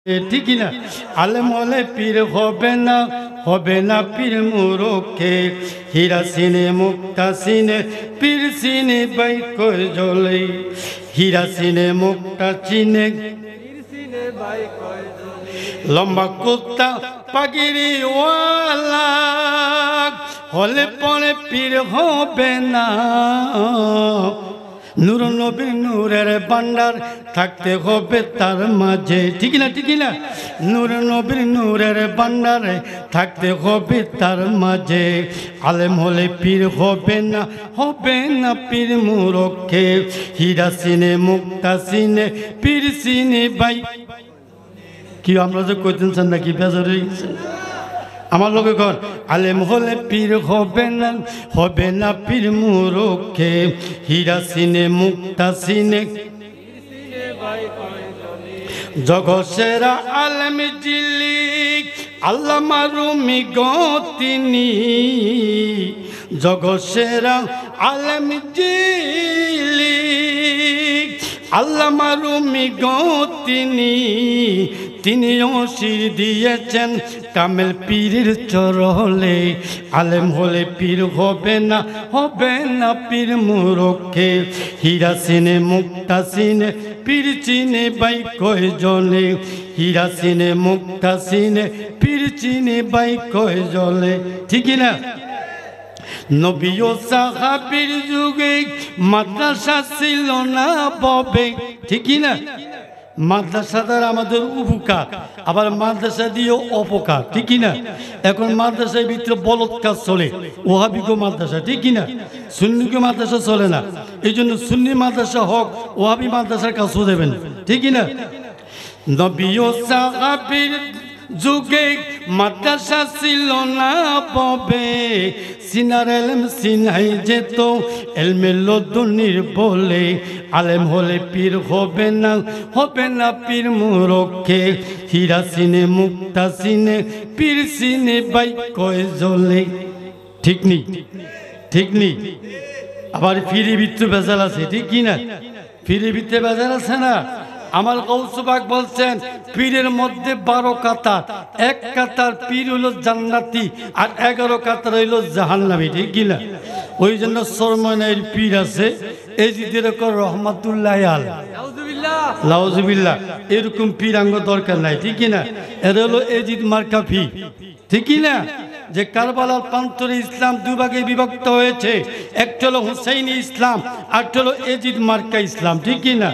ঠিক না আলেম হলে পীর হবে না পীর মুরুকে হীরা সিনে মুক্তা সিনে পীর সিনে বাই কই জ্বলে হীরা সিনে মুক্তা চিনে লম্বা কুত্তা পাগিরি ওয়ালা হলে পরে পীর হবে না নূর নবীর নূরের ভান্ডার থাকতে হবে তার মাঝে ঠিক না নূর নবীর নূরের ভান্ডারে থাকতে হবে তার মাঝে আলেম হলে পীর হবে না পীর মুরুকে হীরা সিনে মুক্তা সিনে পীর সিনে ভাই কি আমরা যে কইতেছেন নাকি বেজার হয়ে গেছেন আমার লোকে ঘর আলেম হলে পীর হবে না পীর মুরুকে হীরা সিনে মুক্তা সিনে জগৎসেরা আলেম জিলিক আল্লামা রুমি গতিনি জগৎসেরা আলেম জিলিক আল্লামা রুমি গতিনি তিনিও শির দিয়েছেন কামেল পীরের চরলে আলেম হলে পীর হবে না পীর মুরুকে হীরা সিনে মুক্তা সিনে পীর চিনে বাই কয় জলে হীরা সিনে মুক্তা সিনে পীর চিনে বাই কয় জলে ঠিক না নবী ও সাহাবীর যুগে মাদ্রাসা ছিল না ববে ঠিক না মাদ্রাসা দ্বারা আমাদের উপকার আবার মাদ্রাসা দিয়েও অপকার ঠিক না এখন মাদ্রাসার ভিতরে বলৎকার চলে ওহাবিকে মাদ্রাসা ঠিক না সুন্নিকে মাদ্রাসা চলে না এই জন্য সুন্নি মাদ্রাসা হোক ওহাবি মাদ্রাসার কাছেও দেবেন ঠিক না নবী ও সাহাবীর যুগে মাদ্রাসা ছিল না ববে সিনার এলম সিনাই যেত এলমে লদুনির বলে আলেম হলে পীর হবে না পীর মুরুকে হীরা সিনে মুক্তা সিনে পীর সিনে বাই কয় জ্বলে ঠিক নি আবার ফিরে ভিতরে বেজাল আছে ঠিক কিনা ফিরে ভিতরে বেজাল আছে না আমার গৌসবাগ বলছেন পীরের মধ্যে 12 কাতার এক কাতার পীর হইল জান্নাতি আর 11 কাতার হইল জাহান্নামী ঠিক কিনা ওই জন্য সরমনের পীর আছে এজিদের কর রহমাতুল্লাহ আলাইহি লাউজুবিল্লাহ এরকম পীর আঙ্গ দরকার নাই ঠিক কিনা এর হলো এজিদ মার্কা পীর ঠিক কিনা যে কারবালার প্রান্তরে ইসলাম দুই ভাগে বিভক্ত হয়েছে একটা হলো হুসাইনি ইসলাম আর একটা হলো এজিদ মার্কা ইসলাম ঠিক কিনা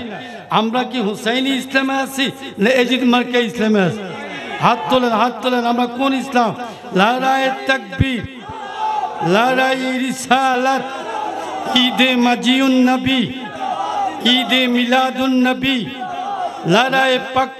আমরা কি হুসাইনি ইসলামে আছি না এজিদ মার্কা ইসলামে আছি হাত তোলেন আমরা কোন ইসলাম লারায়ে তাকবীর লারায়ে রিসালাত ঈদে মাজিউন নবী ঈদে মিলাদুন নবী লারায়ে পাক